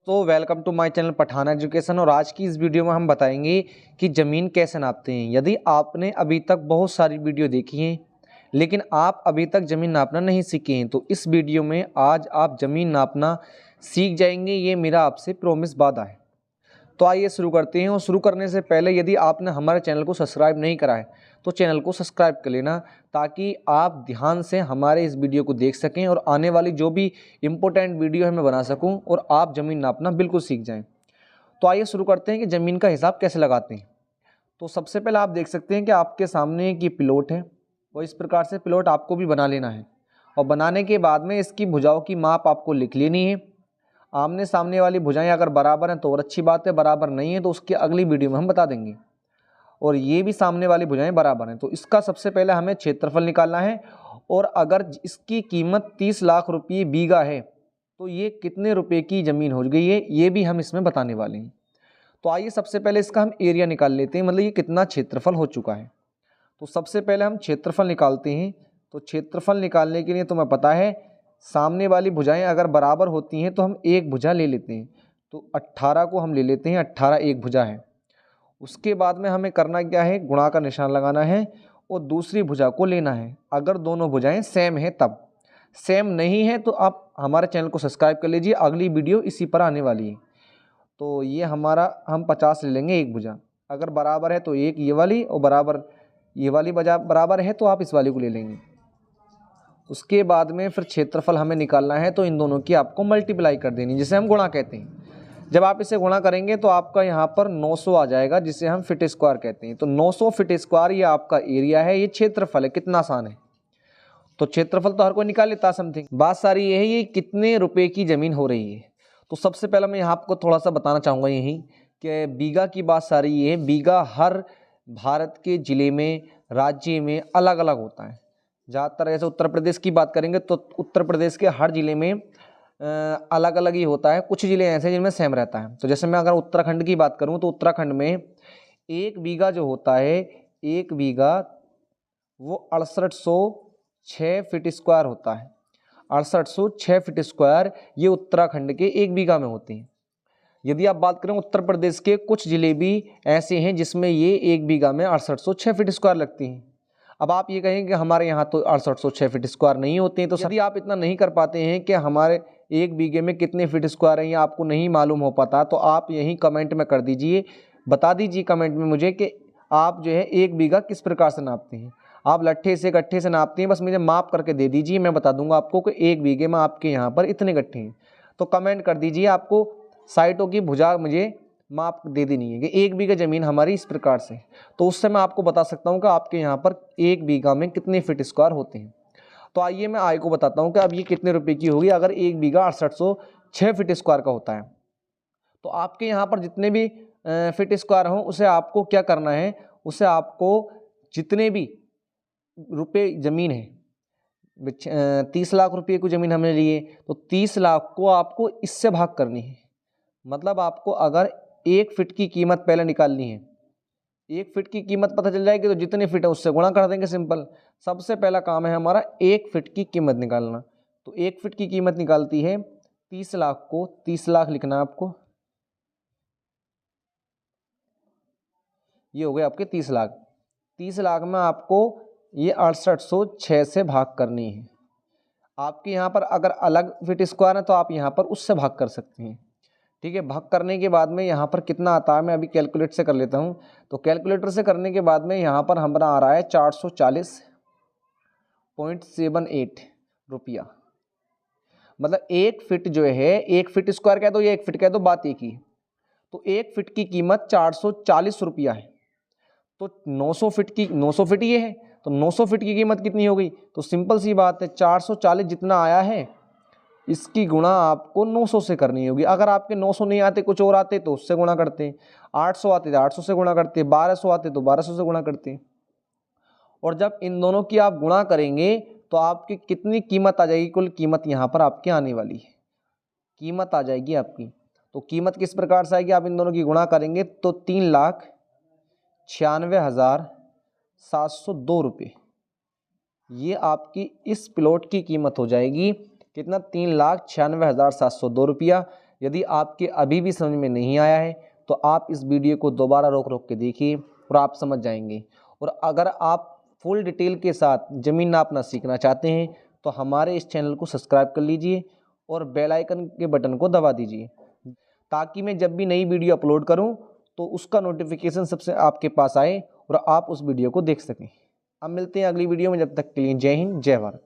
दोस्तों welcome to my channel Pathan education. और आज की इस वीडियो में हम बताएंगे कि ज़मीन कैसे नापते हैं। यदि आपने अभी तक बहुत सारी वीडियो देखी हैं लेकिन आप अभी तक ज़मीन नापना नहीं सीखे हैं तो इस वीडियो में आज आप ज़मीन नापना सीख जाएंगे। ये मेरा आपसे प्रॉमिस वादा है। तो आइए शुरू करते हैं। और शुरू करने से पहले यदि आपने हमारे चैनल को सब्सक्राइब नहीं करा है तो चैनल को सब्सक्राइब कर लेना, ताकि आप ध्यान से हमारे इस वीडियो को देख सकें और आने वाली जो भी इम्पोर्टेंट वीडियो है मैं बना सकूं और आप ज़मीन नापना बिल्कुल सीख जाएं। तो आइए शुरू करते हैं कि ज़मीन का हिसाब कैसे लगाते हैं। तो सबसे पहले आप देख सकते हैं कि आपके सामने एक ये प्लॉट है और इस प्रकार से प्लॉट आपको भी बना लेना है। और बनाने के बाद में इसकी भुजाओं की माप आपको लिख लेनी है। आमने सामने वाली भुजाएं अगर बराबर हैं तो और अच्छी बात है, बराबर नहीं है तो उसकी अगली वीडियो में हम बता देंगे। और ये भी सामने वाली भुजाएं बराबर हैं तो इसका सबसे पहले हमें क्षेत्रफल निकालना है। और अगर इसकी कीमत 30 लाख रुपये बीघा है तो ये कितने रुपए की ज़मीन हो गई है ये भी हम इसमें बताने वाले हैं। तो आइए सबसे पहले इसका हम एरिया निकाल लेते हैं, मतलब ये कितना क्षेत्रफल हो चुका है। तो सबसे पहले हम क्षेत्रफल निकालते हैं। तो क्षेत्रफल निकालने के लिए तुम्हें पता है सामने वाली भुजाएं अगर बराबर होती हैं तो हम एक भुजा ले लेते हैं। तो 18 को हम ले लेते हैं, 18 एक भुजा है। उसके बाद में हमें करना क्या है, गुणा का निशान लगाना है और दूसरी भुजा को लेना है। अगर दोनों भुजाएं सेम है तब, सेम नहीं है तो आप हमारे चैनल को सब्सक्राइब कर लीजिए, अगली वीडियो इसी पर आने वाली है। तो ये हमारा हम 50 ले लेंगे एक भुजा। अगर बराबर है तो एक ये वाली और बराबर ये वाली बराबर है तो आप इस वाली को ले लेंगे। उसके बाद में फिर क्षेत्रफल हमें निकालना है तो इन दोनों की आपको मल्टीप्लाई कर देनी, जिसे हम गुणा कहते हैं। जब आप इसे गुणा करेंगे तो आपका यहाँ पर 900 आ जाएगा, जिसे हम फीट स्क्वायर कहते हैं। तो 900 फीट स्क्वायर ये आपका एरिया है, ये क्षेत्रफल है। कितना आसान है। तो क्षेत्रफल तो हर कोई निकाल लेता समथिंग। बात सारी ये है ये कितने रुपए की ज़मीन हो रही है। तो सबसे पहले मैं यहाँ आपको थोड़ा सा बताना चाहूँगा यही कि बीघा की बात सारी ये है। बीघा हर भारत के ज़िले में, राज्य में अलग अलग होता है। ज़्यादातर ऐसे उत्तर प्रदेश की बात करेंगे तो उत्तर प्रदेश के हर ज़िले में अलग अलग ही होता है। कुछ ज़िले ऐसे जिनमें सेम रहता है। तो जैसे मैं अगर उत्तराखंड की बात करूं तो उत्तराखंड में एक बीघा जो होता है, एक बीघा वो 6806 फीट स्क्वायर होता है। 6806 फीट स्क्वायर ये उत्तराखंड के एक बीघा में होते हैं। यदि आप बात करें उत्तर प्रदेश के कुछ ज़िले भी ऐसे हैं जिसमें ये एक बीघा में 6806 फीट स्क्वायर लगती हैं। अब आप ये कहेंगे कि हमारे यहाँ तो 6806 फीट स्क्वायर नहीं होते हैं। तो यदि आप इतना नहीं कर पाते हैं कि हमारे एक बीघे में कितने फीट स्क्वायर हैं या आपको नहीं मालूम हो पाता, तो आप यही कमेंट में कर दीजिए, बता दीजिए कमेंट में मुझे कि आप जो है एक बीघा किस प्रकार से नापते हैं। आप लट्ठे से गट्ठे से नापते हैं, बस मुझे माप करके दे दीजिए, मैं बता दूंगा आपको कि एक बीघे में आपके यहाँ पर इतने गट्ठे हैं। तो कमेंट कर दीजिए, आपको साइटों की भुजा मुझे माप दे देनी है कि एक बीघा ज़मीन हमारी इस प्रकार से। तो उससे मैं आपको बता सकता हूँ कि आपके यहाँ पर एक बीघा में कितने फीट स्क्वायर होते हैं। तो आइए मैं आय को बताता हूँ कि अब ये कितने रुपए की होगी अगर एक बीघा 6806 फीट स्क्वायर का होता है। तो आपके यहाँ पर जितने भी फीट स्क्वायर हों उसे आपको क्या करना है, उसे आपको जितने भी रुपए ज़मीन है, 30 लाख रुपये की ज़मीन हमने लिए तो 30 लाख को आपको इससे भाग करनी है। मतलब आपको अगर एक फीट की कीमत पहले निकालनी है, एक फीट की कीमत पता चल जाएगी तो जितने फीट है उससे गुणा कर देंगे, सिंपल। सबसे पहला काम है हमारा एक फीट की कीमत निकालना। तो एक फीट की कीमत निकालती है 30 लाख को 30 लाख लिखना है आपको। ये हो गए आपके 30 लाख। 30 लाख में आपको ये 6806 से भाग करनी है। आपके यहाँ पर अगर अलग फीट स्क्वायर है तो आप यहाँ पर उससे भाग कर सकते हैं। ठीक है, भाग करने के बाद में यहाँ पर कितना आता है मैं अभी कैलकुलेट से कर लेता हूँ। तो कैलकुलेटर से करने के बाद में यहाँ पर हमारा आ रहा है 440.78 रुपया। मतलब एक फिट जो है, एक फीट स्क्वायर कह दो या एक फिट कह दो, बात एक ही। तो एक फिट की कीमत 440 रुपया है। तो 900 फिट ये है तो 900 फिट की कीमत कितनी हो गई। तो सिंपल सी बात है, 440 जितना आया है इसकी गुणा आपको 900 से करनी होगी। अगर आपके 900 नहीं आते, कुछ और आते तो उससे गुणा करते, 800 आते तो 800 से गुणा करते, 1200 आते तो 1200 से गुणा करते। और जब इन दोनों की आप गुणा करेंगे तो आपकी कितनी कीमत आ जाएगी, कुल कीमत यहाँ पर आपके आने वाली है, कीमत आ जाएगी आपकी। तो कीमत किस प्रकार से आएगी, आप इन दोनों की गुणा करेंगे तो 3,96,702 रुपये ये आपकी इस प्लॉट की कीमत हो जाएगी। कितना, 3,96,702 रुपया। यदि आपके अभी भी समझ में नहीं आया है तो आप इस वीडियो को दोबारा रोक रोक के देखिए और आप समझ जाएंगे। और अगर आप फुल डिटेल के साथ ज़मीन नापना सीखना चाहते हैं तो हमारे इस चैनल को सब्सक्राइब कर लीजिए और बेल आइकन के बटन को दबा दीजिए, ताकि मैं जब भी नई वीडियो अपलोड करूं तो उसका नोटिफिकेशन सबसे आपके पास आए और आप उस वीडियो को देख सकें। अब मिलते हैं अगली वीडियो में, जब तक के लिए जय हिंद जय भारत।